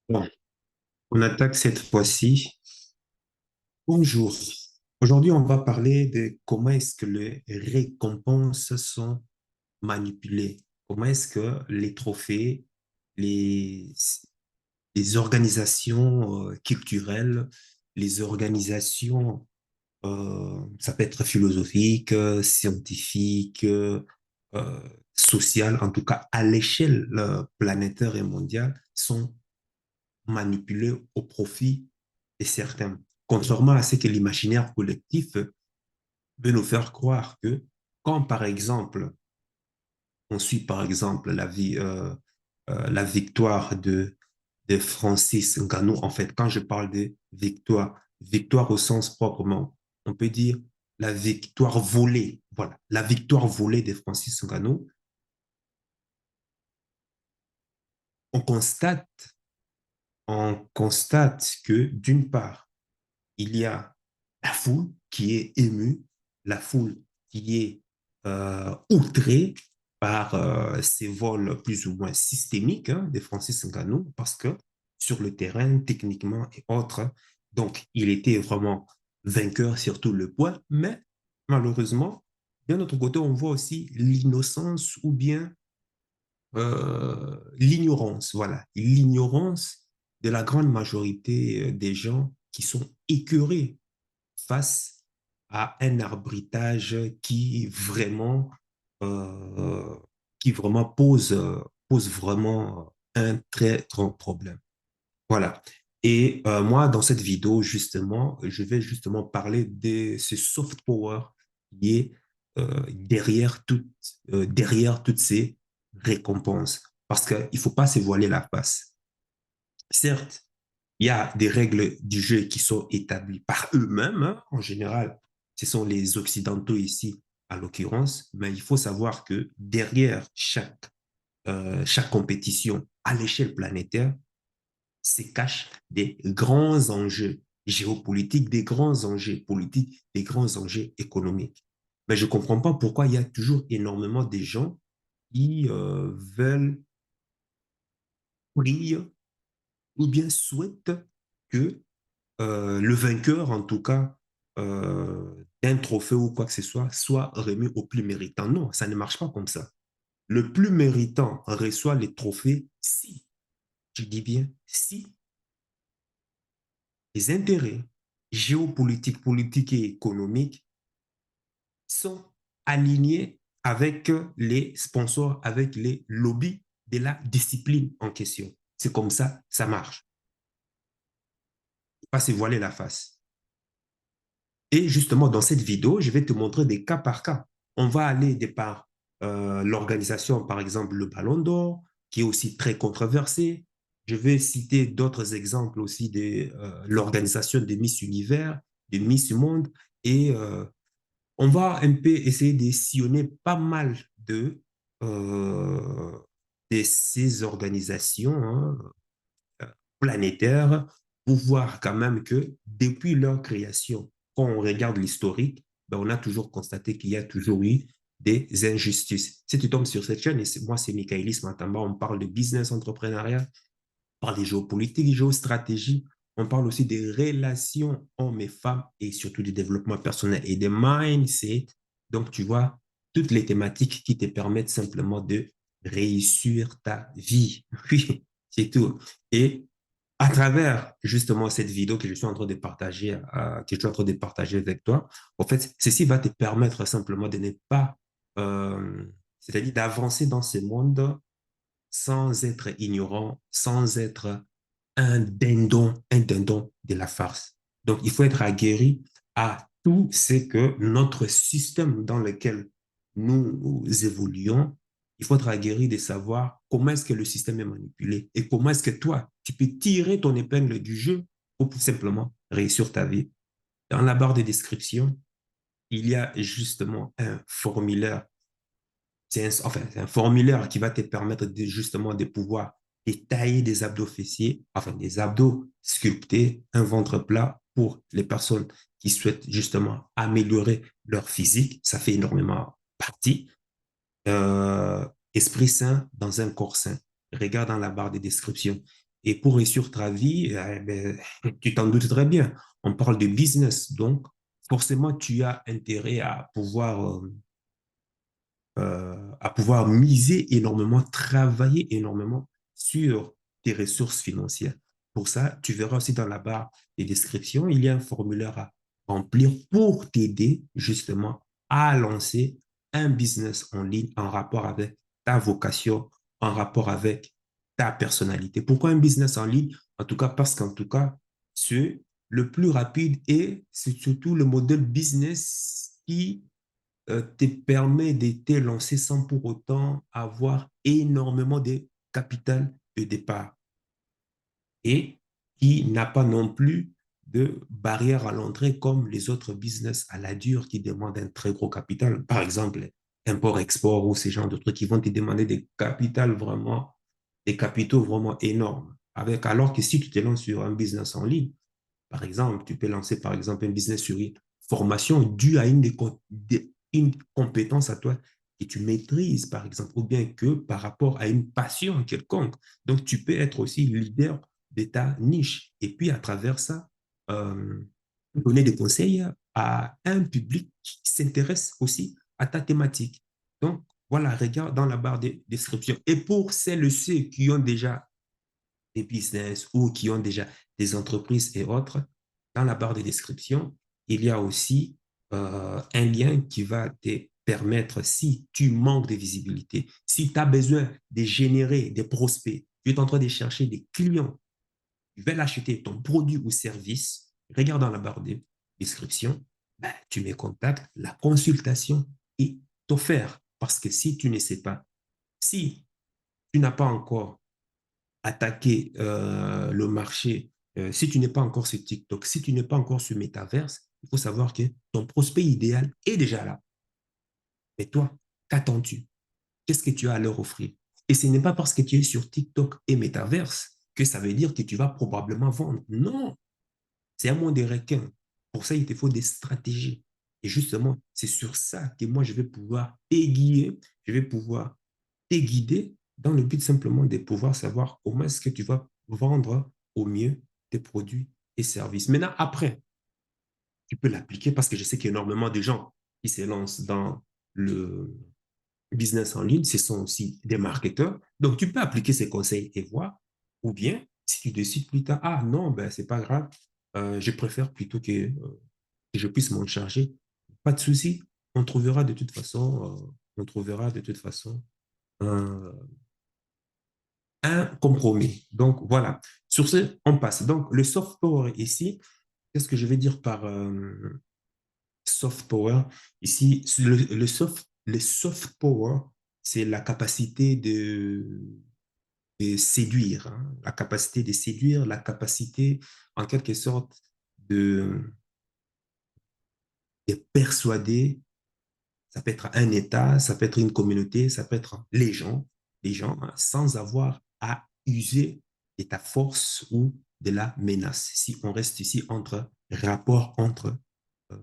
Bon, on attaque cette fois-ci. Bonjour. Aujourd'hui, on va parler de comment est-ce que les récompenses sont manipulées. Comment est-ce que les trophées, les, les organisations culturelles, les organisations, ça peut être philosophique, scientifique, euh, sociale, en tout cas à l'échelle planétaire et mondiale, sont manipulés au profit de certains. Contrairement à ce que l'imaginaire collectif veut nous faire croire que quand, par exemple, on suit, par exemple, la victoire de Francis Ngannou, en fait, quand je parle de victoire, victoire au sens proprement, on peut dire la victoire volée. Voilà, la victoire volée de Francis Ngannou, on constate, on constate que, d'une part, il y a la foule qui est émue, la foule qui est outrée par ces vols plus ou moins systémiques de Francis Ngannou, parce que sur le terrain, techniquement et autres, donc il était vraiment vainqueur sur tout le point, mais malheureusement, d'un autre côté, on voit aussi l'innocence ou bien l'ignorance, voilà, l'ignorance de la grande majorité des gens qui sont écœurés face à un arbitrage euh, qui vraiment pose vraiment un très grand problème. Voilà. Et moi, dans cette vidéo, justement, je vais justement parler de ce soft power qui est derrière toutes ces récompenses. Parce qu'il ne faut pas se voiler la face. Certes, il y a des règles du jeu qui sont établies par eux-mêmes, hein. En général, ce sont les Occidentaux ici, à l'occurrence, mais il faut savoir que derrière chaque compétition à l'échelle planétaire se cachent des grands enjeux géopolitiques, des grands enjeux politiques, des grands enjeux économiques. Mais je ne comprends pas pourquoi il y a toujours énormément de gens qui veulent prier ou bien souhaitent que le vainqueur, en tout cas, d'un trophée ou quoi que ce soit remis au plus méritant. Non, ça ne marche pas comme ça. Le plus méritant reçoit les trophées si, je dis bien, si les intérêts géopolitiques, politiques et économiques sont alignés avec les sponsors, avec les lobbies de la discipline en question. C'est comme ça marche. Pas se voiler la face. Et justement, dans cette vidéo, je vais te montrer des cas par cas. On va aller de par l'organisation, par exemple, le Ballon d'Or, qui est aussi très controversé. Je vais citer d'autres exemples aussi de l'organisation des Miss Univers, des Miss Monde. Et on va un peu essayer de sillonner pas mal euh, de ces organisations, hein, planétaires pour voir quand même que depuis leur création, quand on regarde l'historique, ben on a toujours constaté qu'il y a toujours eu des injustices. Si tu tombes sur cette chaîne, et moi c'est Michaelis Matamba, on parle de business entrepreneuriat, on parle de géopolitique, géostratégie, on parle aussi des relations hommes et femmes et surtout du développement personnel et des mindset. Donc tu vois, toutes les thématiques qui te permettent simplement de réussir ta vie. Oui, c'est tout. Et à travers justement cette vidéo que je suis en train de partager, que je suis en train de partager avec toi, en fait, ceci va te permettre simplement de ne pas, euh, c'est-à-dire d'avancer dans ce monde sans être ignorant, sans être un dindon de la farce. Donc, il faut être aguerri à tout ce que notre système dans lequel nous évoluons, il faut être aguerri de savoir comment est-ce que le système est manipulé et comment est-ce que toi, tu peux tirer ton épingle du jeu pour simplement réussir ta vie. Dans la barre de description, il y a justement un formulaire. C'est un formulaire qui va te permettre justement de pouvoir détailler des abdos fessiers, enfin des abdos sculptés, un ventre plat pour les personnes qui souhaitent justement améliorer leur physique. Ça fait énormément partie. Euh, Esprit sain dans un corps sain. Regarde dans la barre de description. Et pour réussir ta vie, ben, tu t'en doutes très bien. On parle de business. Donc, forcément, tu as intérêt à pouvoir miser énormément, travailler énormément sur tes ressources financières. Pour ça, tu verras aussi dans la barre des descriptions, il y a un formulaire à remplir pour t'aider justement à lancer un business en ligne en rapport avec ta vocation, en rapport avec ta personnalité. Pourquoi un business en ligne? En tout cas, parce qu'en tout cas, c'est le plus rapide et c'est surtout le modèle business qui te permet de te lancer sans pour autant avoir énormément de capital de départ et qui n'a pas non plus de barrière à l'entrée comme les autres business à la dure qui demandent un très gros capital. Par exemple, import-export ou ces genres de trucs qui vont te demander des capitaux vraiment énormes. Alors que si tu te lances sur un business en ligne, par exemple, tu peux lancer par exemple un business sur une formation due à une compétence à toi que tu maîtrises, par exemple, ou bien que par rapport à une passion quelconque. Donc, tu peux être aussi leader de ta niche. Et puis, à travers ça, euh, donner des conseils à un public qui s'intéresse aussi à ta thématique. Donc, voilà, regarde dans la barre de description. Et pour celles et ceux qui ont déjà des business ou qui ont déjà des entreprises et autres, dans la barre de description, il y a aussi un lien qui va te permettre, si tu manques de visibilité, si tu as besoin de générer des prospects, tu es en train de chercher des clients qui veulent acheter ton produit ou service, regarde dans la barre de description, ben, tu me contactes, la consultation est offerte. Parce que si tu ne sais pas, si tu n'as pas encore attaquer le marché, si tu n'es pas encore sur TikTok, si tu n'es pas encore sur Metaverse, il faut savoir que ton prospect idéal est déjà là. Mais toi, qu'attends-tu? Qu'est-ce que tu as à leur offrir? Et ce n'est pas parce que tu es sur TikTok et Metaverse que ça veut dire que tu vas probablement vendre. Non, c'est un monde des requins. Pour ça, il te faut des stratégies. Et justement, c'est sur ça que moi, je vais pouvoir aiguiller, je vais pouvoir te guider dans le but simplement de pouvoir savoir comment est-ce que tu vas vendre au mieux tes produits et services. Maintenant, après, tu peux l'appliquer parce que je sais qu'il y a énormément de gens qui se lancent dans le business en ligne. Ce sont aussi des marketeurs. Donc, tu peux appliquer ces conseils et voir. Ou bien, si tu décides plus tard, ah non, ben, c'est pas grave, je préfère plutôt que je puisse m'en charger. Pas de souci. On trouvera de toute façon un, un compromis. Donc, voilà. Sur ce, on passe. Donc, le soft power ici, qu'est-ce que je vais dire par soft power? Ici, le soft power, c'est la capacité de séduire, hein. La capacité de séduire, la capacité, en quelque sorte, de, de persuader. Ça peut être un État, ça peut être une communauté, ça peut être les gens, hein, sans avoir à user de ta force ou de la menace. Si on reste ici entre rapport entre euh,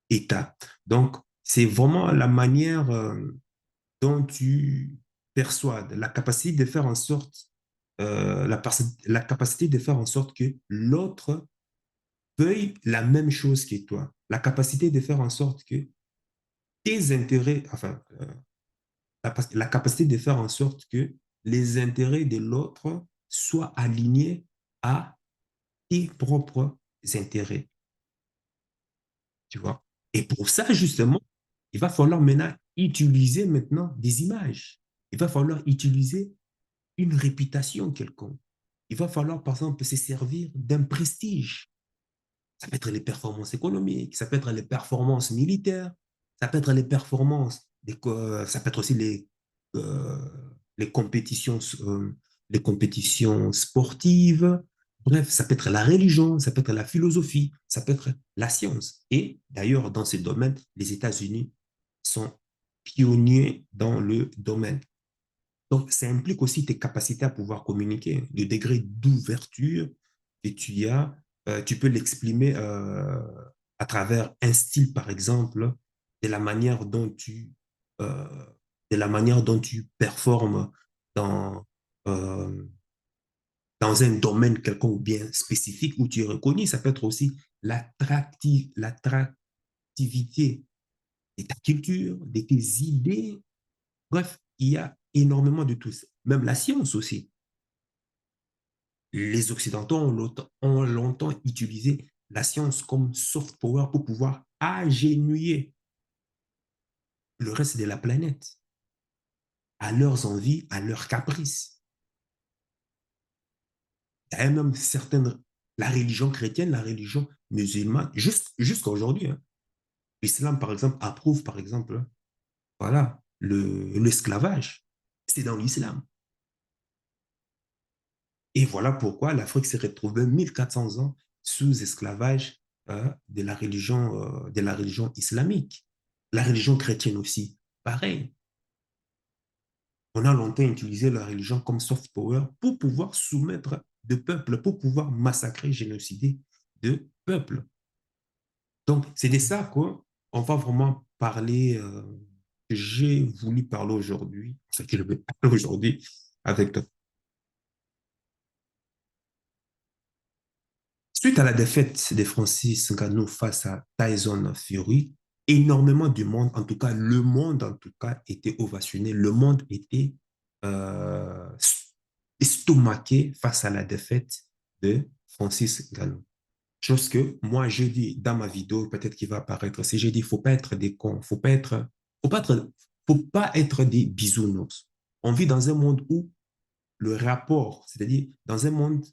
États. Donc, c'est vraiment la manière dont tu persuades, la capacité de faire en sorte, la capacité de faire en sorte que l'autre veuille la même chose que toi, la capacité de faire en sorte que tes intérêts, enfin, la capacité de faire en sorte que les intérêts de l'autre soient alignés à tes propres intérêts, tu vois. Et pour ça, justement, il va falloir maintenant utiliser maintenant des images. Il va falloir utiliser une réputation quelconque. Il va falloir, par exemple, se servir d'un prestige. Ça peut être les performances économiques, ça peut être les performances militaires, ça peut être les performances, ça peut être aussi euh, les compétitions, euh, les compétitions sportives. Bref, ça peut être la religion, ça peut être la philosophie, ça peut être la science. Et d'ailleurs, dans ces domaines, les États-Unis sont pionniers dans le domaine. Donc, ça implique aussi tes capacités à pouvoir communiquer, le degré d'ouverture que tu as. Tu peux l'exprimer à travers un style, par exemple, de la manière dont euh, de la manière dont tu performes dans, euh, dans un domaine quelconque bien spécifique où tu es reconnu. Ça peut être aussi l'attractivité de ta culture, de tes idées. Bref, il y a énormément de tout ça. Même la science aussi. Les Occidentaux ont longtemps utilisé la science comme soft power pour pouvoir agenouiller le reste de la planète à leurs envies, à leurs caprices. Il y a même certaines, la religion chrétienne, la religion musulmane, jusqu'à aujourd'hui, hein. L'islam, par exemple, approuve, par exemple, voilà, l'esclavage. C'est dans l'islam. Et voilà pourquoi l'Afrique s'est retrouvée 1400 ans sous esclavage de la religion islamique. La religion chrétienne aussi, pareil. On a longtemps utilisé la religion comme soft power pour pouvoir soumettre de peuples, pour pouvoir massacrer, génocider de peuples. Donc, c'est de ça qu'on va vraiment parler, que j'ai voulu parler aujourd'hui, ce que je vais parler aujourd'hui avec toi. Suite à la défaite de Francis Ngannou face à Tyson Fury, énormément du monde, en tout cas le monde en tout cas, était ovationné. Le monde était euh, estomaqué face à la défaite de Francis Ngannou. Chose que moi, j'ai dit dans ma vidéo, peut-être qu'il va apparaître, c'est j'ai dit, il ne faut pas être des cons, faut pas être des bisounours. On vit dans un monde où le rapport, c'est-à-dire dans un monde,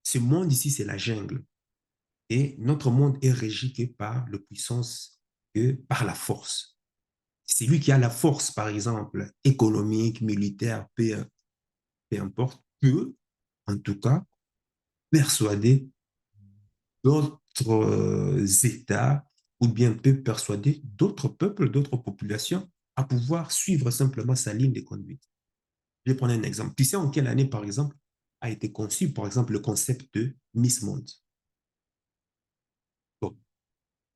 ce monde ici, c'est la jungle. Et notre monde est régi que par la puissance, que par la force. C'est lui qui a la force, par exemple, économique, militaire, peu importe, peut, en tout cas, persuader d'autres États ou bien peut persuader d'autres peuples, d'autres populations à pouvoir suivre simplement sa ligne de conduite. Je vais prendre un exemple. Tu sais en quelle année, par exemple, a été conçu, par exemple, le concept de Miss Monde? Bon,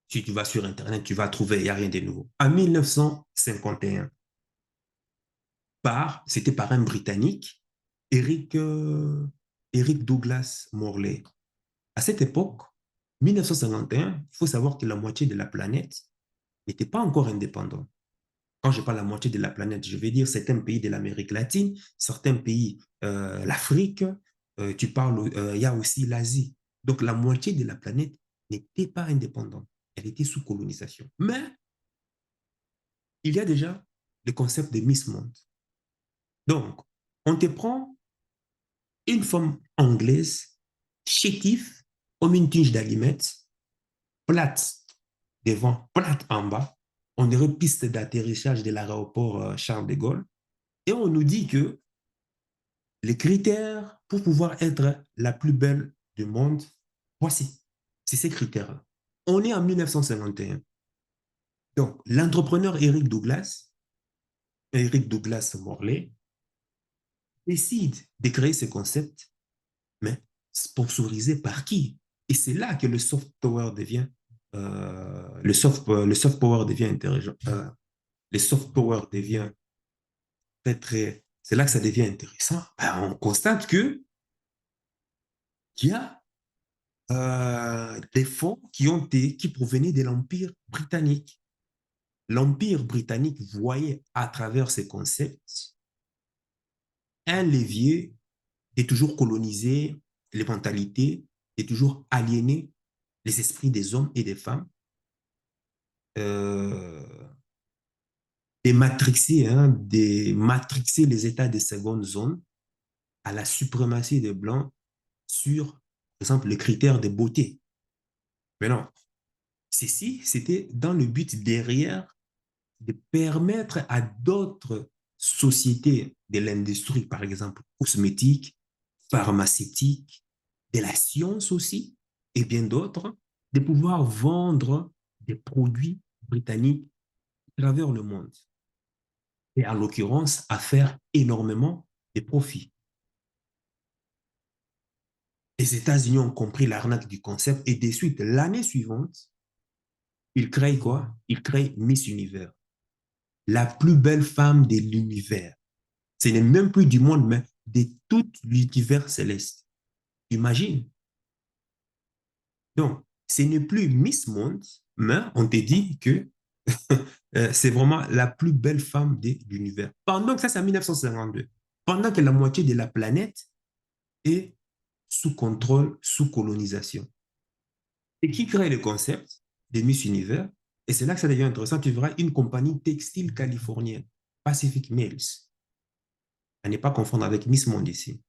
si tu vas sur Internet, tu vas trouver, il n'y a rien de nouveau. En 1951, c'était par un Britannique, Eric, Eric Douglas Morley. À cette époque, 1951, il faut savoir que la moitié de la planète n'était pas encore indépendante. Quand je parle de la moitié de la planète, je veux dire certains pays de l'Amérique latine, certains pays, l'Afrique, il y a aussi l'Asie. Donc la moitié de la planète n'était pas indépendante. Elle était sous colonisation. Mais il y a déjà le concept de Miss Monde. Donc, on te prend une femme anglaise, chétive, comme une tige d'allumettes, plate devant, plate en bas. On dirait piste d'atterrissage de l'aéroport Charles de Gaulle. Et on nous dit que les critères pour pouvoir être la plus belle du monde, voici. C'est ces critères-là. On est en 1951. Donc, l'entrepreneur Eric Douglas Morley, décide de créer ce concept, mais sponsorisé par qui? Et c'est là que le soft power devient intéressant. Le soft power devient c'est là que ça devient intéressant. Ben, on constate que qu'il y a des fonds qui provenaient de l'Empire britannique. L'Empire britannique voyait à travers ces concepts un levier de toujours coloniser les mentalités, de toujours aliéner les esprits des hommes et des femmes, euh, de matrixer les États de seconde zone à la suprématie des Blancs sur, par exemple, les critères de beauté. Mais non, ceci, c'était dans le but derrière de permettre à d'autres sociétés de l'industrie, par exemple, cosmétique, pharmaceutique, de la science aussi, et bien d'autres, de pouvoir vendre des produits britanniques à travers le monde. Et en l'occurrence, à faire énormément de profits. Les États-Unis ont compris l'arnaque du concept et de suite, l'année suivante, ils créent quoi? Ils créent Miss Univers, la plus belle femme de l'univers. Ce n'est même plus du monde, mais de tout l'univers céleste. Imagine. Donc, ce n'est plus Miss Monde, mais on te dit que c'est vraiment la plus belle femme de l'univers. Pendant que ça, c'est en 1952. Pendant que la moitié de la planète est sous contrôle, sous colonisation. Et qui crée le concept de Miss Univers? Et c'est là que ça devient intéressant. Tu verras une compagnie textile californienne, Pacific Mills. À ne pas confondre avec Miss Monde ici.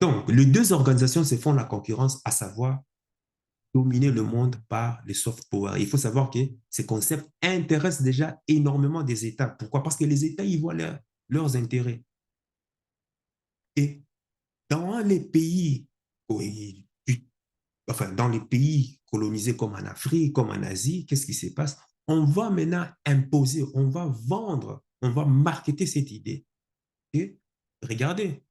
Donc, les deux organisations se font la concurrence, à savoir dominer le monde par les soft power. Il faut savoir que ces concepts intéressent déjà énormément des États. Pourquoi? Parce que les États y voient leurs intérêts. Et dans les pays, oui, enfin, dans les pays colonisés comme en Afrique, comme en Asie, qu'est-ce qui se passe? On va maintenant imposer, on va vendre, on va marketer cette idée. Et regardez,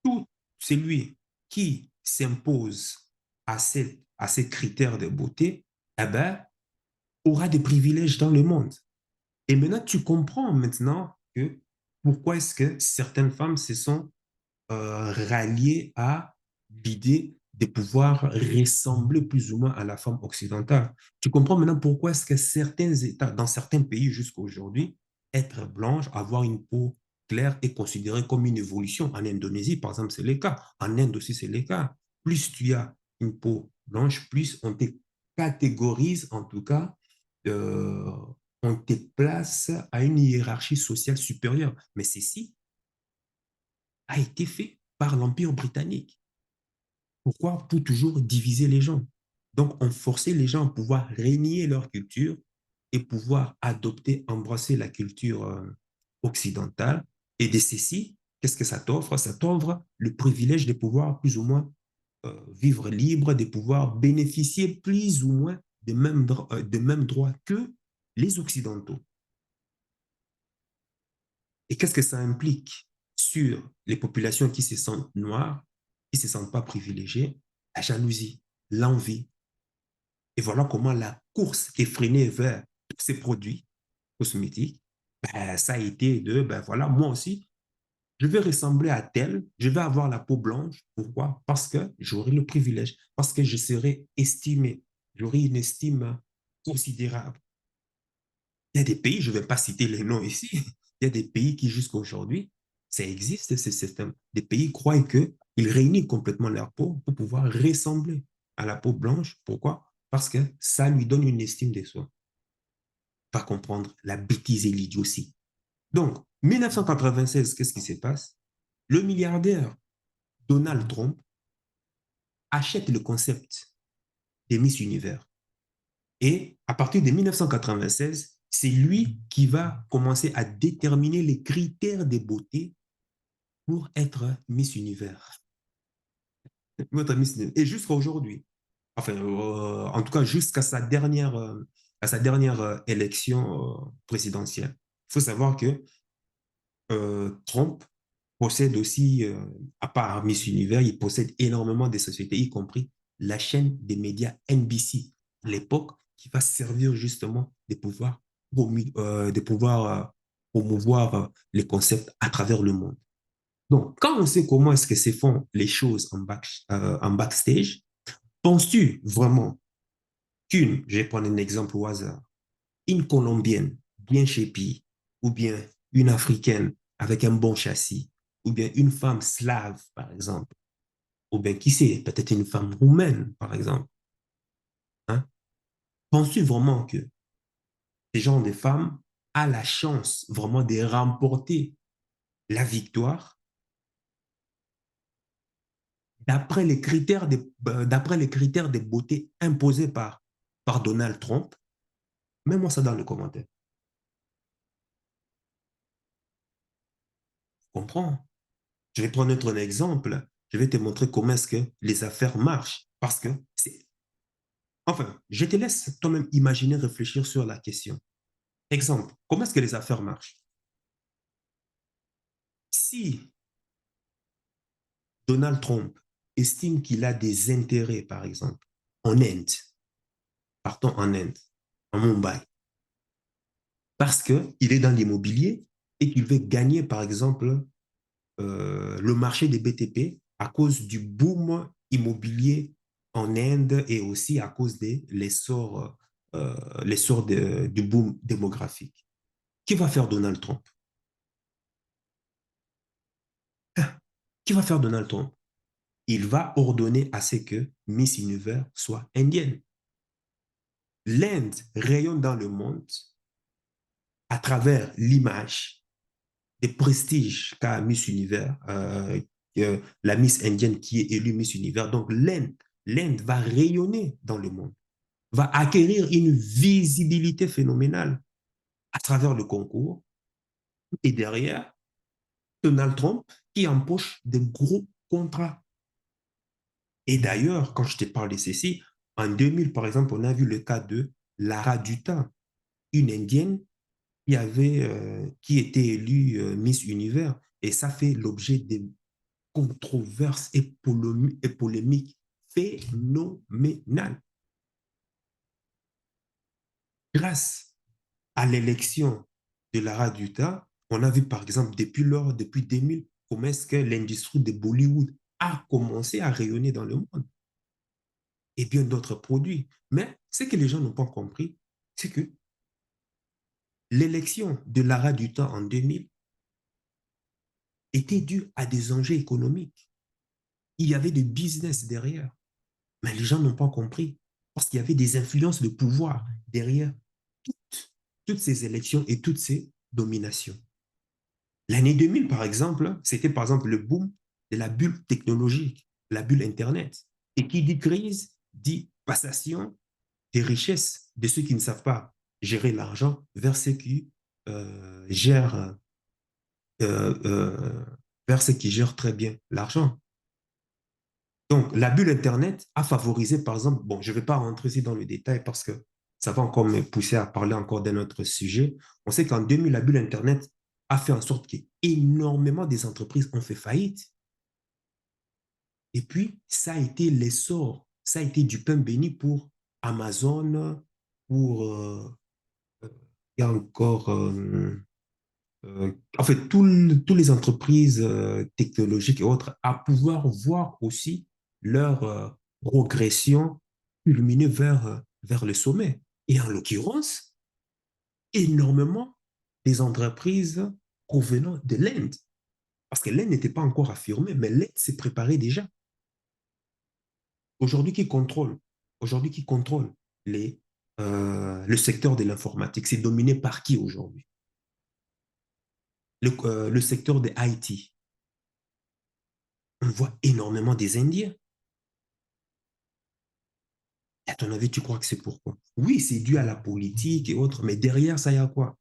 tout celui qui s'impose à ces critères de beauté, eh ben, aura des privilèges dans le monde. Et maintenant, tu comprends maintenant que pourquoi est-ce que certaines femmes se sont ralliées à l'idée de pouvoir ressembler plus ou moins à la femme occidentale. Tu comprends maintenant pourquoi est-ce que certains États, dans certains pays jusqu'à aujourd'hui, être blanche, avoir une peau claire est considéré comme une évolution. En Indonésie, par exemple, c'est le cas. En Inde aussi, c'est le cas. Plus tu as une peau blanche, plus on te catégorise, en tout cas, euh, on te place à une hiérarchie sociale supérieure. Mais ceci a été fait par l'Empire britannique. Pourquoi? Pour toujours diviser les gens. Donc, on forçait les gens à pouvoir régner leur culture et pouvoir adopter, embrasser la culture occidentale. Et de ceci, qu'est-ce que ça t'offre? Ça t'offre le privilège de pouvoir plus ou moins vivre libre, de pouvoir bénéficier plus ou moins des mêmes droits que les Occidentaux. Et qu'est-ce que ça implique sur les populations qui se sentent noires, qui ne se sentent pas privilégiées? La jalousie, l'envie. Et voilà comment la course effrénée vers tous ces produits cosmétiques, ben, ça a été de, ben voilà, moi aussi, je vais ressembler à tel, je vais avoir la peau blanche. Pourquoi? Parce que j'aurai le privilège, parce que je serai estimé, j'aurai une estime considérable. Il y a des pays, je ne vais pas citer les noms ici, il y a des pays qui jusqu'à aujourd'hui, ça existe, ce système. Des pays croient qu'ils réunissent complètement leur peau pour pouvoir ressembler à la peau blanche. Pourquoi? Parce que ça lui donne une estime de soi. Pas comprendre la bêtise et l'idiotie. Donc, 1996, qu'est-ce qui se passe? Le milliardaire Donald Trump achète le concept des Miss Univers. Et à partir de 1996, c'est lui qui va commencer à déterminer les critères de beauté pour être Miss Univers. Et jusqu'à aujourd'hui, enfin, en tout cas jusqu'à à sa dernière élection présidentielle. Il faut savoir que Trump possède aussi, à part Miss Univers, il possède énormément de sociétés, y compris la chaîne des médias NBC, à l'époque, qui va servir justement de pouvoir promouvoir les concepts à travers le monde. Donc, quand on sait comment est-ce que se font les choses en backstage, penses-tu vraiment je vais prendre un exemple au hasard, une Colombienne bien chépie, ou bien une Africaine avec un bon châssis, ou bien une femme slave, par exemple, ou bien qui sait, peut-être une femme roumaine, par exemple. Hein? Penses-tu vraiment que ces genres de femmes a la chance vraiment de remporter la victoire d'après les critères de beauté imposés par Donald Trump? Mets-moi ça dans les commentaires. Tu comprends? Je vais prendre un exemple. Je vais te montrer comment est-ce que les affaires marchent. Parce que c'est... Enfin, je te laisse toi-même imaginer, réfléchir sur la question. Exemple, comment est-ce que les affaires marchent? Si Donald Trump estime qu'il a des intérêts, par exemple, en Inde, partons en Inde, en Mumbai, parce qu'il est dans l'immobilier, et qu'il veut gagner, par exemple, le marché des BTP à cause du boom immobilier en Inde et aussi à cause de l'essor du boom démographique. Qui va faire Donald Trump? Qui va faire Donald Trump? Il va ordonner à ce que Miss Univers soit indienne. L'Inde rayonne dans le monde à travers l'image des prestiges qu'a Miss Univers, la Miss indienne qui est élue Miss Univers. Donc l'Inde va rayonner dans le monde, va acquérir une visibilité phénoménale à travers le concours. Et derrière, Donald Trump qui empoche de gros contrats. Et d'ailleurs, quand je te parle de ceci, en 2000, par exemple, on a vu le cas de Lara Dutta, une Indienne qui était élue Miss Univers. Et ça fait l'objet de controverses et polémiques phénoménales. Grâce à l'élection de Lara Dutta, on a vu par exemple depuis 2000, comment est-ce que l'industrie de Bollywood a commencé à rayonner dans le monde et bien d'autres produits. Mais ce que les gens n'ont pas compris, c'est que l'élection de Lara Dutta en 2000 était due à des enjeux économiques. Il y avait des business derrière. Mais les gens n'ont pas compris parce qu'il y avait des influences de pouvoir derrière toutes ces élections et toutes ces dominations. L'année 2000, par exemple, c'était par exemple le boom de la bulle technologique, la bulle Internet. Et qui dit crise, dit passation des richesses de ceux qui ne savent pas gérer l'argent vers ceux qui gèrent euh, euh, vers ceux qui gèrent très bien l'argent. Donc, la bulle Internet a favorisé, par exemple, bon, je ne vais pas rentrer ici dans le détail parce que ça va encore me pousser à parler encore d'un autre sujet. On sait qu'en 2000, la bulle Internet a fait en sorte qu'énormément des entreprises ont fait faillite. Et puis, ça a été l'essor, ça a été du pain béni pour Amazon, pour, il y a encore, en fait, toutes les entreprises technologiques et autres, à pouvoir voir aussi leur progression culminer vers le sommet. Et en l'occurrence, énormément des entreprises provenant de l'Inde. Parce que l'Inde n'était pas encore affirmée, mais l'Inde s'est préparée déjà. Aujourd'hui, qui contrôle? Aujourd'hui, qui contrôle le secteur de l'informatique? C'est dominé par qui aujourd'hui? Le secteur de IT. On voit énormément des Indiens. À ton avis, tu crois que c'est pourquoi? Oui, c'est dû à la politique et autres, mais derrière ça, il y a quoi?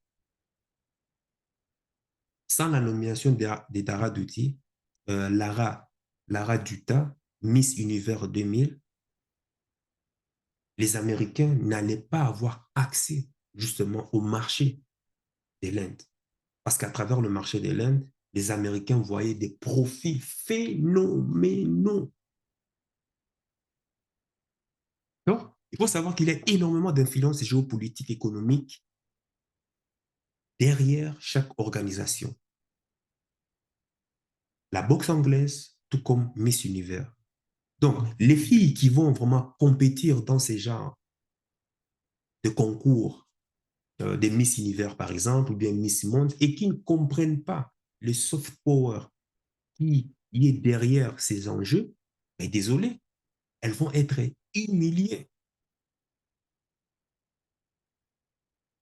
Sans la nomination de Dara Dutty, Lara Dutta, Miss Univers 2000, les Américains n'allaient pas avoir accès justement au marché de l'Inde. Parce qu'à travers le marché de l'Inde, les Américains voyaient des profits phénoménaux. Donc, il faut savoir qu'il y a énormément d'influences géopolitiques, économiques derrière chaque organisation. La boxe anglaise, tout comme Miss Univers. Donc, les filles qui vont vraiment compétir dans ces genres de concours, des Miss Univers par exemple, ou bien Miss Monde, et qui ne comprennent pas le soft power qui est derrière ces enjeux, mais désolé, elles vont être humiliées.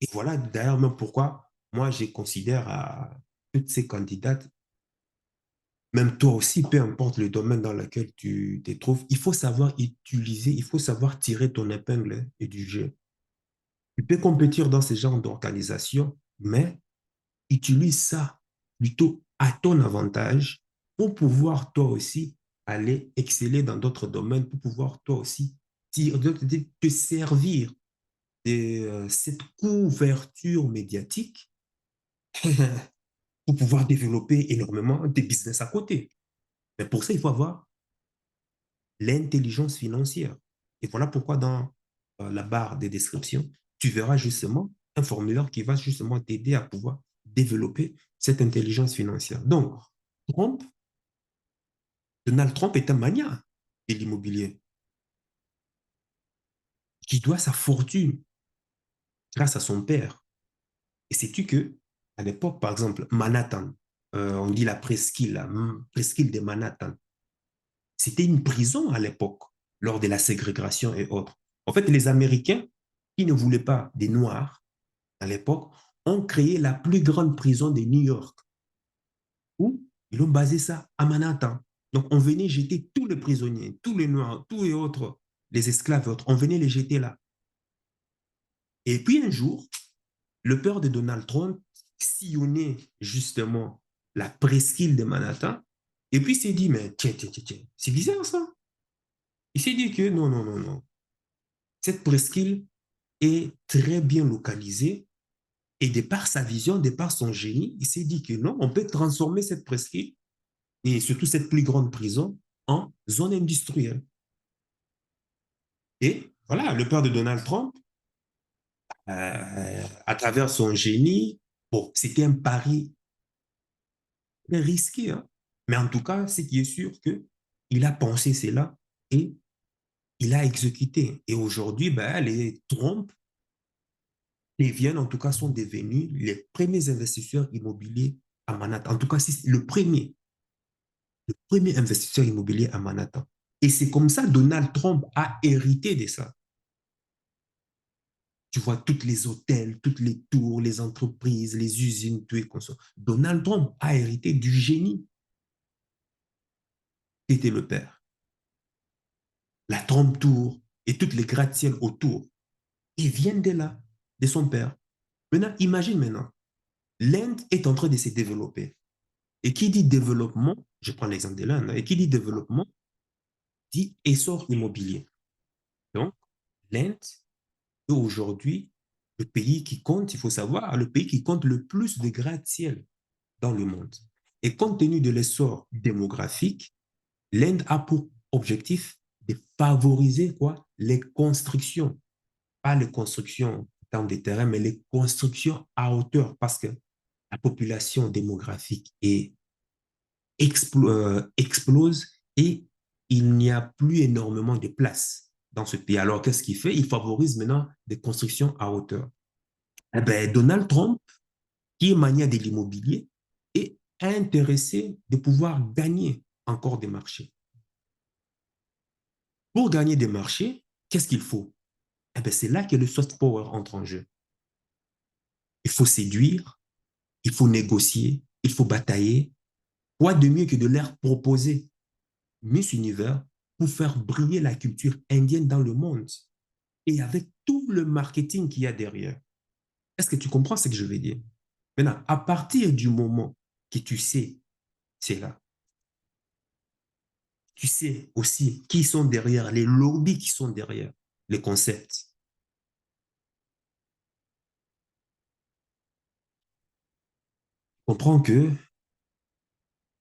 Et voilà d'ailleurs même pourquoi moi je considère à toutes ces candidates, même toi aussi, peu importe le domaine dans lequel tu te trouves, il faut savoir utiliser, il faut savoir tirer ton épingle et du jeu. Tu peux compétir dans ce genre d'organisation, mais utilise ça plutôt à ton avantage pour pouvoir toi aussi aller exceller dans d'autres domaines, pour pouvoir toi aussi te servir de cette couverture médiatique pour pouvoir développer énormément de business à côté. Mais pour ça, il faut avoir l'intelligence financière. Et voilà pourquoi dans la barre des descriptions, tu verras justement un formulaire qui va justement t'aider à pouvoir développer cette intelligence financière. Donc, Trump, Donald Trump est un magnat de l'immobilier qui doit sa fortune grâce à son père. Et sais-tu que, à l'époque, par exemple, Manhattan, on dit la presqu'île de Manhattan, c'était une prison à l'époque, lors de la ségrégation et autres. En fait, les Américains, qui ne voulaient pas des Noirs à l'époque, ont créé la plus grande prison de New York, où ils ont basé ça à Manhattan. Donc, on venait jeter tous les prisonniers, tous les Noirs, tous les autres, les esclaves et autres, on venait les jeter là. Et puis un jour, le père de Donald Trump sillonnait justement la presqu'île de Manhattan, et puis il s'est dit, mais tiens, tiens, tiens, tiens, c'est bizarre ça. Il s'est dit que non, non, non, non. Cette presqu'île est très bien localisée, et de par sa vision, de par son génie, il s'est dit que non, on peut transformer cette presqu'île, et surtout cette plus grande prison, en zone industrielle. Et voilà, le père de Donald Trump, à travers son génie, bon, c'était un pari très risqué, hein. Mais en tout cas, ce qui est sûr, que il a pensé cela et il a exécuté. Et aujourd'hui, ben, les Trump deviennent, en tout cas, sont devenus les premiers investisseurs immobiliers à Manhattan. En tout cas, c'est le premier investisseur immobilier à Manhattan. Et c'est comme ça que Donald Trump a hérité de ça. Tu vois, tous les hôtels, toutes les tours, les entreprises, les usines, tout est comme ça. Donald Trump a hérité du génie qui était le père. La Trump Tour et toutes les gratte-ciel autour, ils viennent de là, de son père. Maintenant, imagine maintenant, l'Inde est en train de se développer. Et qui dit développement, je prends l'exemple de l'Inde, et qui dit développement, dit essor immobilier. Donc, l'Inde est aujourd'hui le pays qui compte, il faut savoir, le pays qui compte le plus de gratte-ciel dans le monde. Et compte tenu de l'essor démographique, l'Inde a pour objectif de favoriser quoi? Les constructions, pas les constructions dans des terrains, mais les constructions à hauteur, parce que la population démographique explose et il n'y a plus énormément de place dans ce pays. Alors, qu'est-ce qu'il fait? Il favorise maintenant des constructions à hauteur. Eh ben, Donald Trump, qui est maniaque de l'immobilier, est intéressé de pouvoir gagner encore des marchés. Pour gagner des marchés, qu'est-ce qu'il faut? Eh ben, c'est là que le soft power entre en jeu. Il faut séduire, il faut négocier, il faut batailler. Quoi de mieux que de leur proposer Miss Univers pour faire briller la culture indienne dans le monde et avec tout le marketing qu'il y a derrière. Est-ce que tu comprends ce que je veux dire? Maintenant, à partir du moment que tu sais, c'est là, tu sais aussi qui sont derrière, les lobbies qui sont derrière les concepts. Comprends que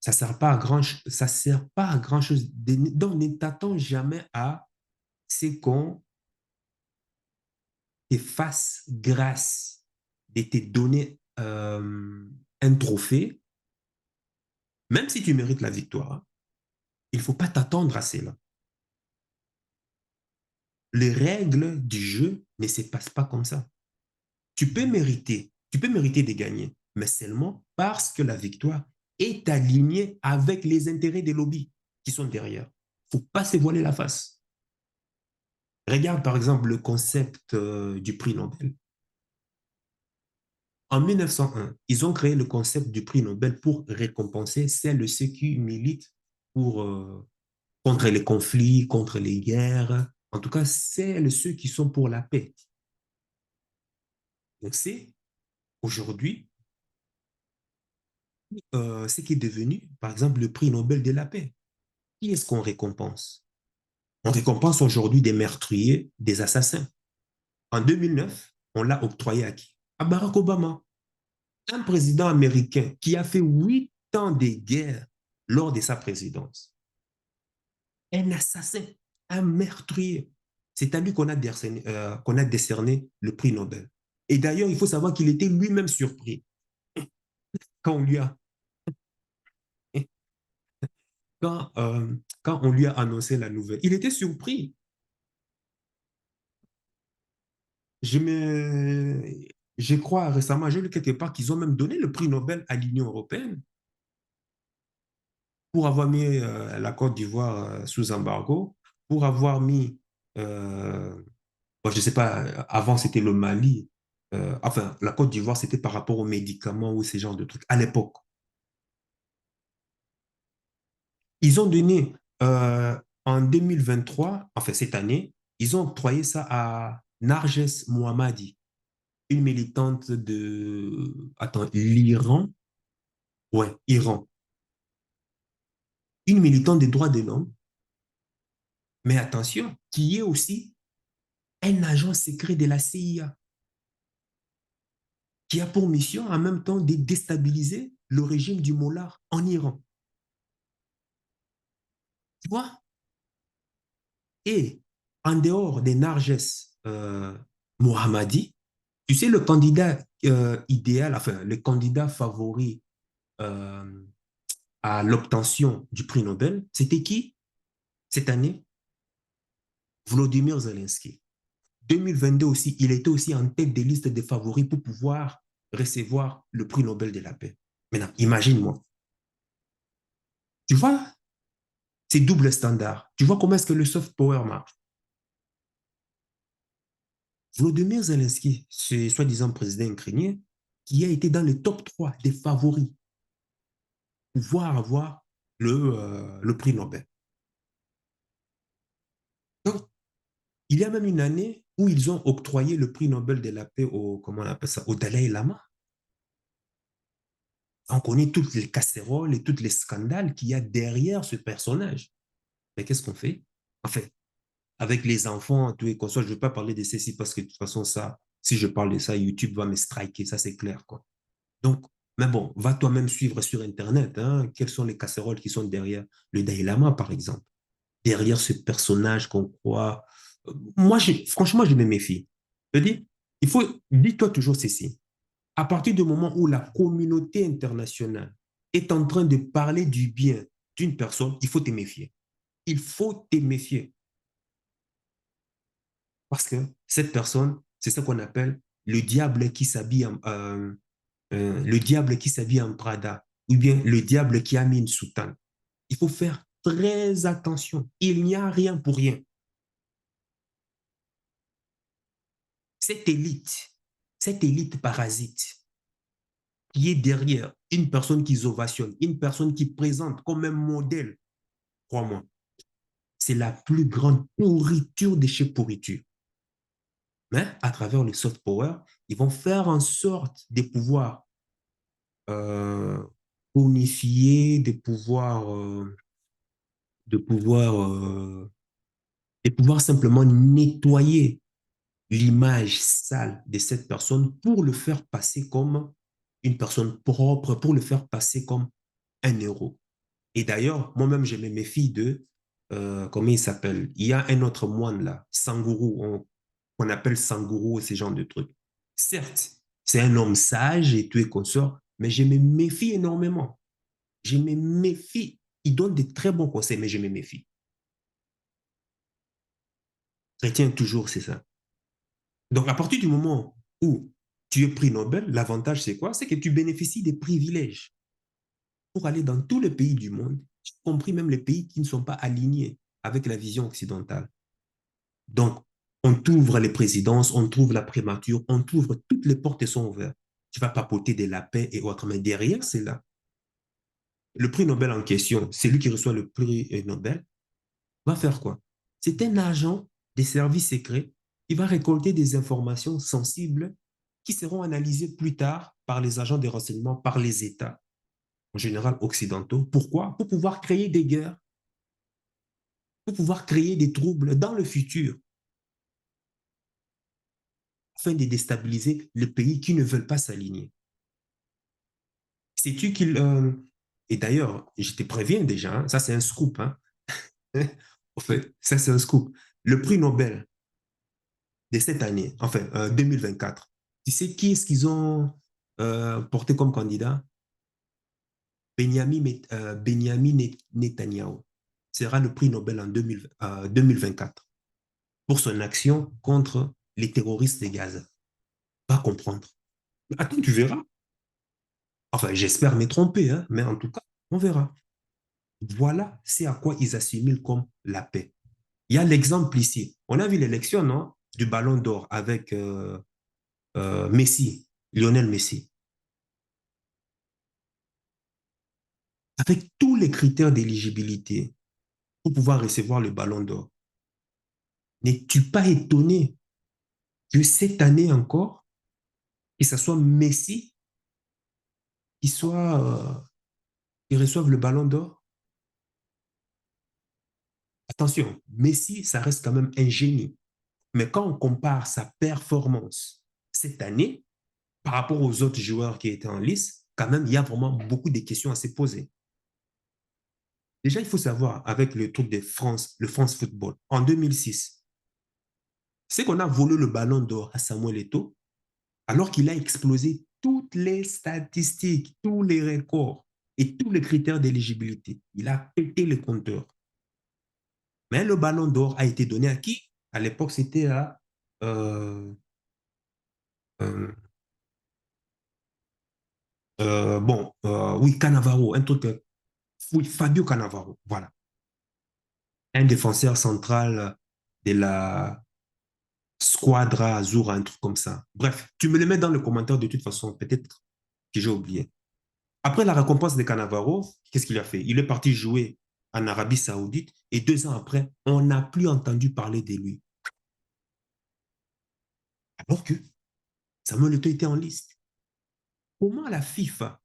ça ne sert pas à ça sert pas à grand chose. Donc, ne t'attends jamais à ce qu'on te fasse grâce de te donner un trophée, même si tu mérites la victoire. Il ne faut pas t'attendre à cela. Les règles du jeu ne se passent pas comme ça. Tu peux mériter de gagner, mais seulement parce que la victoire est alignée avec les intérêts des lobbies qui sont derrière. Il ne faut pas se voiler la face. Regarde par exemple le concept du prix Nobel. En 1901, ils ont créé le concept du prix Nobel pour récompenser celles ceux qui militent pour, contre les conflits, contre les guerres. En tout cas, celles ceux qui sont pour la paix. Donc, c'est aujourd'hui ce qui est devenu, par exemple, le prix Nobel de la paix. Qui est-ce qu'on récompense? On récompense aujourd'hui des meurtriers, des assassins. En 2009, on l'a octroyé à qui? À Barack Obama, un président américain qui a fait 8 ans de guerre lors de sa présidence. Un assassin, un meurtrier. C'est à lui qu'on a décerné le prix Nobel. Et d'ailleurs, il faut savoir qu'il était lui-même surpris. quand on lui a, quand, quand on lui a annoncé la nouvelle, il était surpris. Je me, je crois récemment, j'ai lu quelque part qu'ils ont même donné le prix Nobel à l'Union européenne pour avoir mis la Côte d'Ivoire sous embargo, pour avoir mis, bon, je ne sais pas, avant c'était le Mali, enfin la Côte d'Ivoire c'était par rapport aux médicaments ou ces genres de trucs à l'époque. Ils ont donné en 2023, enfin cette année, ils ont octroyé ça à Narges Mohammadi, une militante de, attends, l'Iran, ouais, Iran, une militante des droits de l'homme, mais attention, qui est aussi un agent secret de la CIA, qui a pour mission en même temps de déstabiliser le régime du Mollah en Iran. Tu vois? Et en dehors des Narges Mohammadi, tu sais, le candidat idéal, enfin, le candidat favori euh, à l'obtention du prix Nobel, c'était qui cette année? Volodymyr Zelensky. 2022 aussi, il était aussi en tête des listes des favoris pour pouvoir recevoir le prix Nobel de la paix. Maintenant, imagine-moi. Tu vois, c'est double standard. Tu vois comment est-ce que le soft power marche. Volodymyr Zelensky, c'est soi-disant président ukrainien, qui a été dans le top 3 des favoris pour pouvoir avoir le prix Nobel. Donc, il y a même une année où ils ont octroyé le prix Nobel de la paix au, comment on appelle ça, au Dalai Lama. On connaît toutes les casséroles et tous les scandales qu'il y a derrière ce personnage. Mais qu'est-ce qu'on fait? En fait, avec les enfants, tout et consorts, je ne vais pas parler de ceci parce que de toute façon, ça, si je parle de ça, YouTube va me striker, ça c'est clair, quoi. Donc, mais bon, va toi-même suivre sur Internet, hein, quelles sont les casséroles qui sont derrière le Dalai Lama, par exemple, derrière ce personnage qu'on croit. Moi, franchement, je me méfie. Je dis, il faut, dis-toi toujours ceci. À partir du moment où la communauté internationale est en train de parler du bien d'une personne, il faut te méfier. Il faut te méfier. Parce que cette personne, c'est ce qu'on appelle le diable qui s'habille le diable qui s'habille en Prada, ou bien le diable qui a mis une soutane. Il faut faire très attention. Il n'y a rien pour rien. Cette cette élite parasite qui est derrière une personne qui ovationne, une personne qui présente comme un modèle, crois-moi, c'est la plus grande pourriture de chez pourriture. Mais à travers le soft power, ils vont faire en sorte de pouvoir euh, unifier, de pouvoir, de pouvoir simplement nettoyer l'image sale de cette personne pour le faire passer comme une personne propre, pour le faire passer comme un héros. Et d'ailleurs, moi-même, je me méfie de, comment il s'appelle? Il y a un autre moine là, Sangourou, on appelle Sangourou, ce genre de trucs. Certes, c'est un homme sage et tout et consort, mais je me méfie énormément. Je me méfie. Il donne des très bons conseils, mais je me méfie. Retiens toujours, c'est ça. Donc, à partir du moment où tu es prix Nobel, l'avantage, c'est quoi? C'est que tu bénéficies des privilèges pour aller dans tous les pays du monde, y compris même les pays qui ne sont pas alignés avec la vision occidentale. Donc, on t'ouvre les présidences, on t'ouvre la primature, on t'ouvre toutes les portes sont ouvertes. Tu vas papoter de la paix et autres. Mais derrière, c'est là. Le prix Nobel en question, celui qui reçoit le prix Nobel, va faire quoi? C'est un agent des services secrets qui va récolter des informations sensibles qui seront analysées plus tard par les agents de renseignement, par les États, en général occidentaux. Pourquoi? Pour pouvoir créer des guerres, pour pouvoir créer des troubles dans le futur, afin de déstabiliser les pays qui ne veulent pas s'aligner. Sais-tu qu'il... et d'ailleurs, je te préviens déjà, hein, ça c'est un scoop. Hein. En fait, ça c'est un scoop. Le prix Nobel de cette année, enfin 2024, tu sais qui est-ce qu'ils ont porté comme candidat? Benjamin Netanyahu sera le prix Nobel en 2024 pour son action contre les terroristes de Gaza. Pas comprendre. Attends, tu verras. Enfin, j'espère me tromper, hein, mais en tout cas, on verra. Voilà, c'est à quoi ils assimilent comme la paix. Il y a l'exemple ici. On a vu l'élection, non, du Ballon d'Or avec Messi, Lionel Messi. Avec tous les critères d'éligibilité pour pouvoir recevoir le Ballon d'Or. N'es-tu pas étonné que cette année encore, que ce soit Messi qui qui reçoive le Ballon d'Or? Attention, Messi, ça reste quand même un génie. Mais quand on compare sa performance cette année par rapport aux autres joueurs qui étaient en lice, quand même, il y a vraiment beaucoup de questions à se poser. Déjà, il faut savoir, avec le truc de France, le France Football, en 2006, c'est qu'on a volé le ballon d'or à Samuel Eto'o, alors qu'il a explosé toutes les statistiques, tous les records et tous les critères d'éligibilité. Il a pété le compteur. Mais le ballon d'or a été donné à qui? À l'époque, c'était à euh, euh, oui, Cannavaro, un truc, oui, Fabio Cannavaro, voilà, un défenseur central de la Squadra Azzurra, un truc comme ça. Bref, tu me le mets dans le commentaire de toute façon, peut-être que j'ai oublié. Après la récompense de Cannavaro, qu'est-ce qu'il a fait? Il est parti jouer en Arabie Saoudite et 2 ans après, on n'a plus entendu parler de lui. Alors que Samuel Eto'o était en liste. Comment la FIFA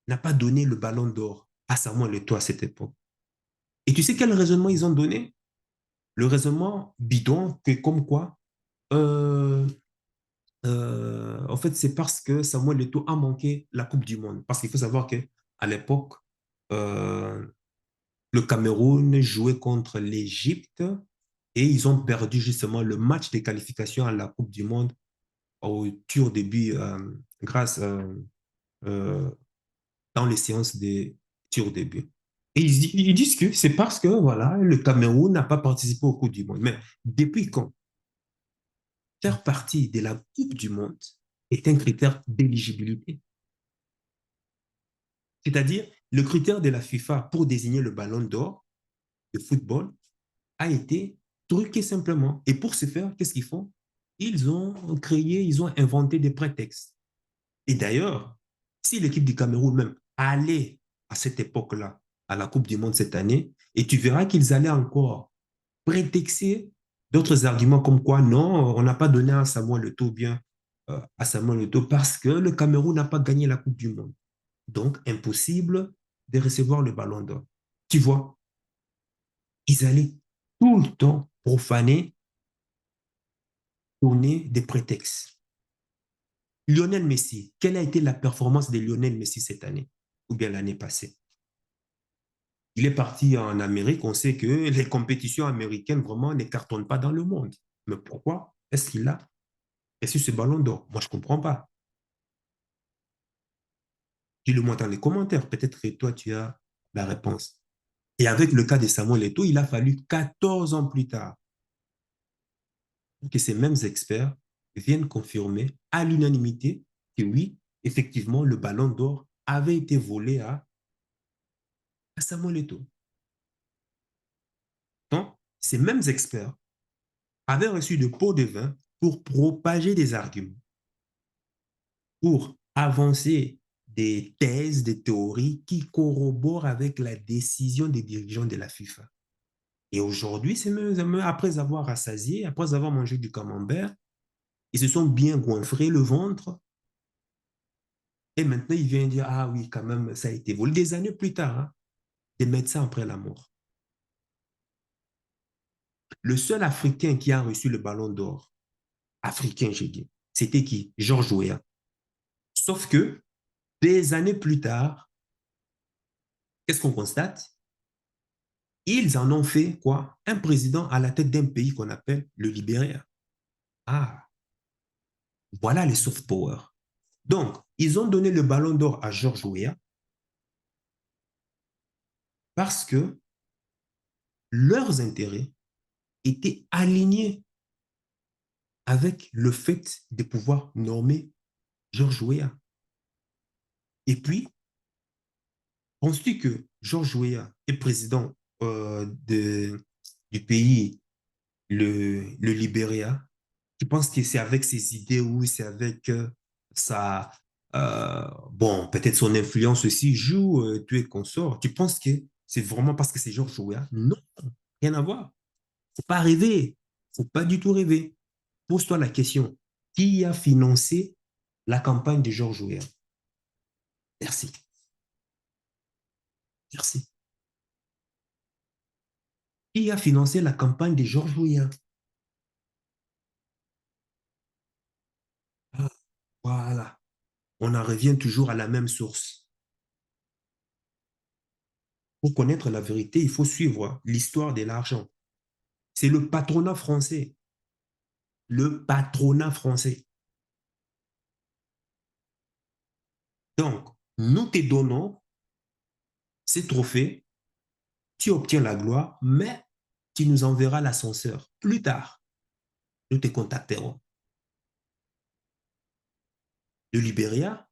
n'a pas donné le ballon d'or à Samuel Eto'o à cette époque? Et tu sais quel raisonnement ils ont donné? Le raisonnement bidon, que comme quoi, euh, en fait, c'est parce que Samuel Eto'o a manqué la Coupe du Monde. Parce qu'il faut savoir qu'à l'époque, euh, le Cameroun jouait contre l'Égypte et ils ont perdu justement le match de qualification à la Coupe du Monde au tir au début grâce euh, dans les séances de tir au début. Et ils disent que c'est parce que voilà, le Cameroun n'a pas participé au Coupe du Monde. Mais depuis quand faire partie de la Coupe du Monde est un critère d'éligibilité? C'est-à-dire, le critère de la FIFA pour désigner le ballon d'or de football a été truqué simplement. Et pour ce faire, qu'est-ce qu'ils font? Ils ont inventé des prétextes. Et d'ailleurs, si l'équipe du Cameroun même allait à cette époque-là, à la Coupe du Monde cette année, et tu verras qu'ils allaient encore prétexter d'autres arguments comme quoi non, on n'a pas donné à Samuel Eto'o bien à Samuel Eto'o parce que le Cameroun n'a pas gagné la Coupe du Monde. Donc, impossible de recevoir le ballon d'or. Tu vois, ils allaient tout le temps profaner, donner des prétextes. Lionel Messi, quelle a été la performance de Lionel Messi cette année ou bien l'année passée? Il est parti en Amérique, on sait que les compétitions américaines vraiment ne cartonnent pas dans le monde. Mais pourquoi est-ce qu'il a reçu ce ballon d'or? Moi, je ne comprends pas. Dis-le-moi dans les commentaires, peut-être que toi, tu as la réponse. Et avec le cas de Samuel Eto'o, il a fallu 14 ans plus tard que ces mêmes experts viennent confirmer à l'unanimité que oui, effectivement, le ballon d'or avait été volé à Samuel Eto'o. Donc, ces mêmes experts avaient reçu de pots de vin pour propager des arguments, pour avancer des thèses, des théories qui corroborent avec la décision des dirigeants de la FIFA. Et aujourd'hui, c'est même après avoir rassasié, après avoir mangé du camembert, ils se sont bien goinfrés le ventre. Et maintenant, il vient dire, ah oui, quand même, ça a été volé des années plus tard, hein, des médecins après la mort. Le seul Africain qui a reçu le ballon d'or, africain, j'ai dit, c'était qui? Georges Weah. Sauf que des années plus tard, qu'est-ce qu'on constate? Ils en ont fait quoi? Un président à la tête d'un pays qu'on appelle le Libéria. Ah, voilà les soft power. Donc, ils ont donné le ballon d'or à Georges Weah parce que leurs intérêts étaient alignés avec le fait de pouvoir nommer Georges Weah. Et puis, penses-tu que Georges Weah est président du pays, le Libéria? Tu penses que c'est avec ses idées ou c'est avec sa... bon, peut-être son influence aussi joue, tu es consort. Tu penses que c'est vraiment parce que c'est Georges Weah? Non, rien à voir. Faut pas rêver. Faut pas du tout rêver. Pose-toi la question. Qui a financé la campagne de Georges Weah? Merci. Merci. Qui a financé la campagne de Georges Weah? Ah, voilà. On en revient toujours à la même source. Pour connaître la vérité, il faut suivre l'histoire de l'argent. C'est le patronat français. Le patronat français. Donc, nous te donnons ces trophées, tu obtiens la gloire, mais tu nous enverras l'ascenseur. Plus tard, nous te contacterons. Le Libéria,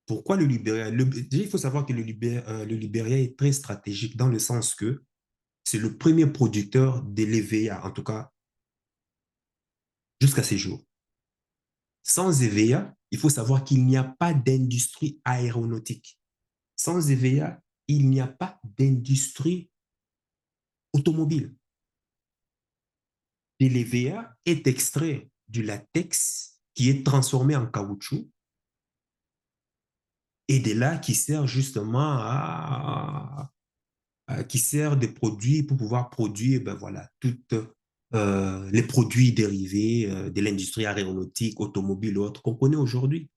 pourquoi le Libéria? Déjà, il faut savoir que le Libéria est très stratégique dans le sens que c'est le premier producteur de l'EVA, en tout cas jusqu'à ces jours. Sans EVA, il faut savoir qu'il n'y a pas d'industrie aéronautique. Sans EVA, il n'y a pas d'industrie automobile. Et l'EVA est extrait du latex qui est transformé en caoutchouc et de là qui sert justement qui sert de produits pour pouvoir produire ben voilà, toutes les produits dérivés de l'industrie aéronautique, automobile ou autre qu'on connaît aujourd'hui,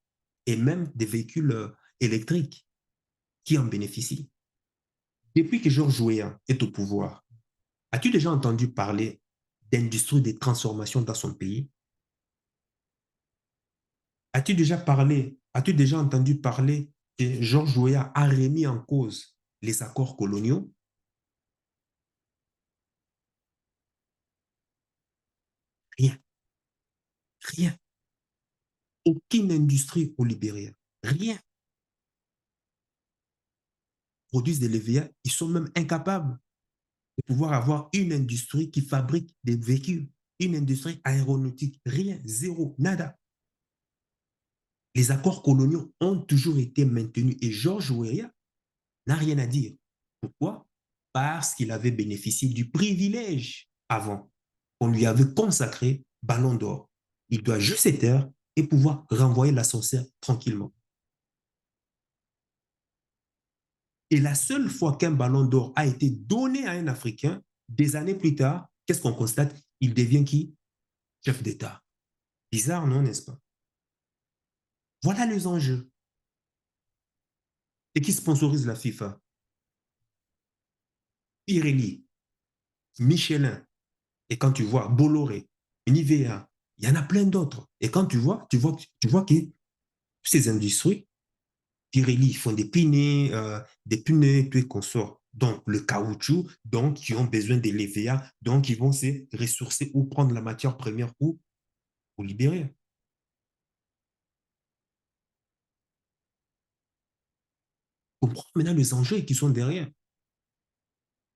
et même des véhicules électriques qui en bénéficient. Depuis que Georges Weah est au pouvoir, as-tu déjà entendu parler d'industrie de transformation dans son pays? As-tu déjà entendu parler que Georges Weah a remis en cause les accords coloniaux? Rien, rien. Aucune industrie au Libéria. Rien. Produisent de l'EVA, ils sont même incapables de pouvoir avoir une industrie qui fabrique des véhicules, une industrie aéronautique. Rien, zéro, nada. Les accords coloniaux ont toujours été maintenus et Georges Weah n'a rien à dire. Pourquoi? Parce qu'il avait bénéficié du privilège avant. On lui avait consacré ballon d'or. Il doit juste se taire et pouvoir renvoyer l'ascenseur tranquillement. Et la seule fois qu'un ballon d'or a été donné à un Africain, des années plus tard, qu'est-ce qu'on constate? Il devient qui? Chef d'État. Bizarre, non, n'est-ce pas? Voilà les enjeux. Et qui sponsorise la FIFA? Pirelli, Michelin. Et quand tu vois Bolloré, Nivea, il y en a plein d'autres. Et quand tu vois que ces industries, Pirelli, ils font des pneus, tout et consorts. Donc, le caoutchouc, donc, qui ont besoin de l'EVA, donc, ils vont se ressourcer ou prendre la matière première ou pour libérer. Comprends maintenant les enjeux qui sont derrière.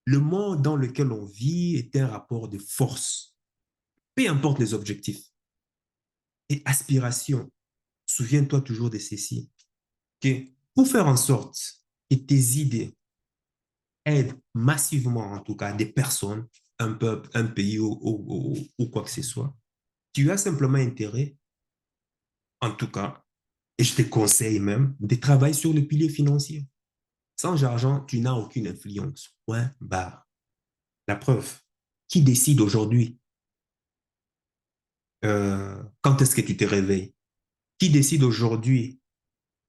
Le monde dans lequel on vit est un rapport de force. Peu importe les objectifs et aspirations. Souviens-toi toujours de ceci, que pour faire en sorte que tes idées aident massivement, en tout cas, des personnes, un peuple, un pays ou quoi que ce soit, tu as simplement intérêt, en tout cas, et je te conseille même, de travailler sur le pilier financier. Sans argent, tu n'as aucune influence. Point barre. La preuve, qui décide aujourd'hui quand est-ce que tu te réveilles? Qui décide aujourd'hui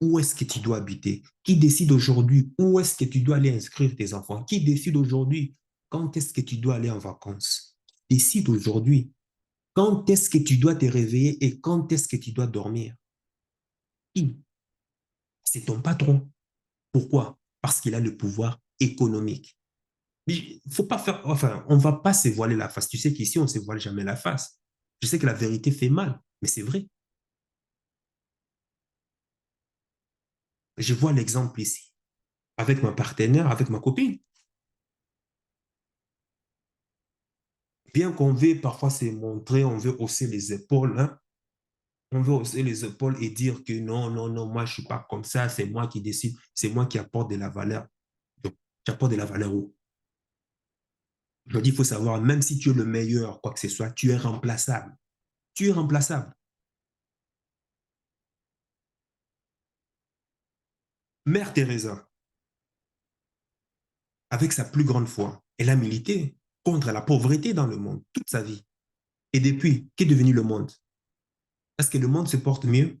où est-ce que tu dois habiter? Qui décide aujourd'hui où est-ce que tu dois aller inscrire tes enfants? Qui décide aujourd'hui quand est-ce que tu dois aller en vacances? Qui décide aujourd'hui quand est-ce que tu dois te réveiller et quand est-ce que tu dois dormir? Qui? C'est ton patron. Pourquoi? Parce qu'il a le pouvoir économique. Il faut pas faire, enfin, on va pas se voiler la face. Tu sais qu'ici, on se voile jamais la face. Je sais que la vérité fait mal, mais c'est vrai. Je vois l'exemple ici, avec ma partenaire, avec ma copine. Bien qu'on veut parfois se montrer, on veut hausser les épaules, hein. On veut hausser les épaules et dire que non, non, non, moi, je ne suis pas comme ça, c'est moi qui décide, c'est moi qui apporte de la valeur. Donc, tu apportes de la valeur où? Je dis, il faut savoir, même si tu es le meilleur, quoi que ce soit, tu es remplaçable. Tu es remplaçable. Mère Teresa, avec sa plus grande foi, elle a milité contre la pauvreté dans le monde toute sa vie. Et depuis, qu'est devenu le monde? Est-ce que le monde se porte mieux?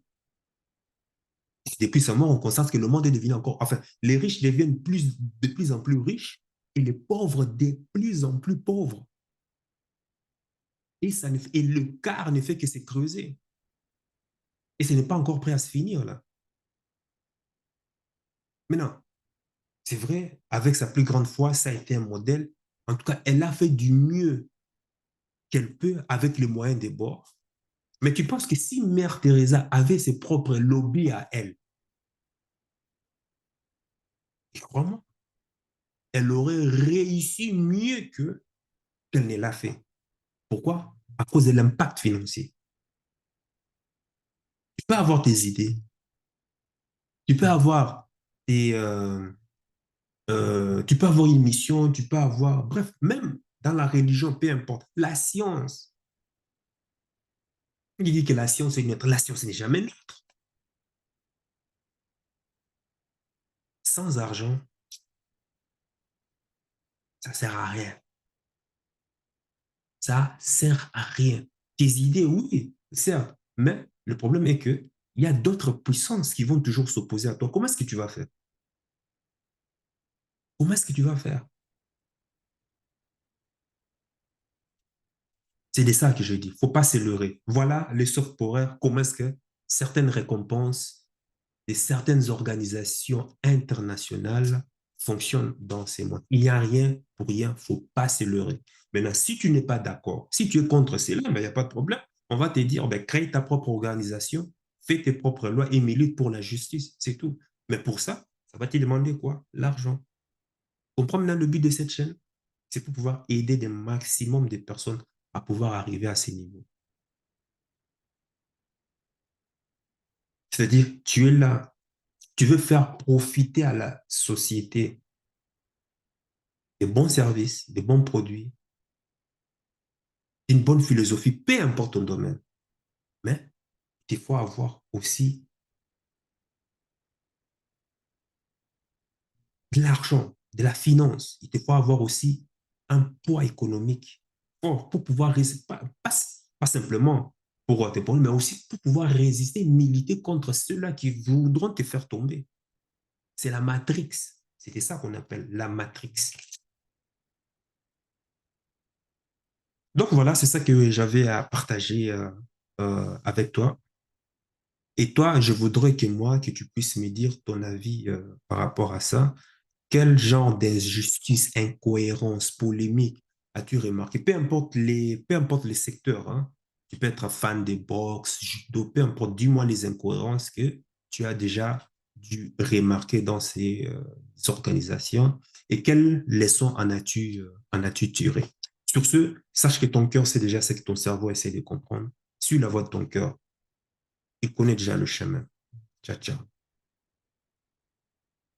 Depuis sa mort, on constate que le monde est devenu encore... Enfin, les riches deviennent de plus en plus riches et les pauvres de plus en plus pauvres. Et, et le quart ne fait que se creuser. Et ce n'est pas encore prêt à se finir, là. Maintenant, c'est vrai, avec sa plus grande foi, ça a été un modèle. En tout cas, elle a fait du mieux qu'elle peut avec les moyens des bords. Mais tu penses que si Mère Teresa avait ses propres lobbies à elle, crois-moi, elle aurait réussi mieux qu'elle ne l'a fait. Pourquoi? À cause de l'impact financier. Tu peux avoir tes idées, tu peux avoir des, tu peux avoir une mission, tu peux avoir, bref, même dans la religion, peu importe, la science. Il dit que la science est neutre. La science n'est jamais neutre. Sans argent, ça ne sert à rien. Ça ne sert à rien. Tes idées, oui, certes, mais le problème est que il y a d'autres puissances qui vont toujours s'opposer à toi. Comment est-ce que tu vas faire? Comment est-ce que tu vas faire? C'est de ça que je dis. Il ne faut pas se leurrer. Voilà les soft power, comment est-ce que certaines récompenses de certaines organisations internationales fonctionnent dans ces mois. Il n'y a rien pour rien, il ne faut pas se leurrer. Maintenant, si tu n'es pas d'accord, si tu es contre cela, ben, il n'y a pas de problème. On va te dire, ben, crée ta propre organisation, fais tes propres lois et milite pour la justice, c'est tout. Mais pour ça va te demander quoi? L'argent. Comprends maintenant le but de cette chaîne? C'est pour pouvoir aider des maximum de personnes à pouvoir arriver à ces niveaux. C'est-à-dire, tu es là, tu veux faire profiter à la société des bons services, des bons produits, une bonne philosophie, peu importe ton domaine. Mais il faut avoir aussi de l'argent, de la finance. Il faut avoir aussi un poids économique fort pour pouvoir résister, pas simplement pour te prendre, mais aussi pour pouvoir résister, militer contre ceux-là qui voudront te faire tomber. C'est la matrix. C'était ça qu'on appelle la matrix. Donc voilà, c'est ça que j'avais à partager avec toi. Et toi, je voudrais que moi, que tu puisses me dire ton avis par rapport à ça. Quel genre d'injustice, incohérence, polémique as-tu remarqué? Peu importe les secteurs, hein. Tu peux être fan de boxe, judo, peu importe, dis-moi les incohérences que tu as déjà dû remarquer dans ces organisations et quelles leçons en as-tu tiré? Sur ce, sache que ton cœur sait déjà ce que ton cerveau essaie de comprendre. Suis la voie de ton cœur. Il connaît déjà le chemin. Ciao, ciao.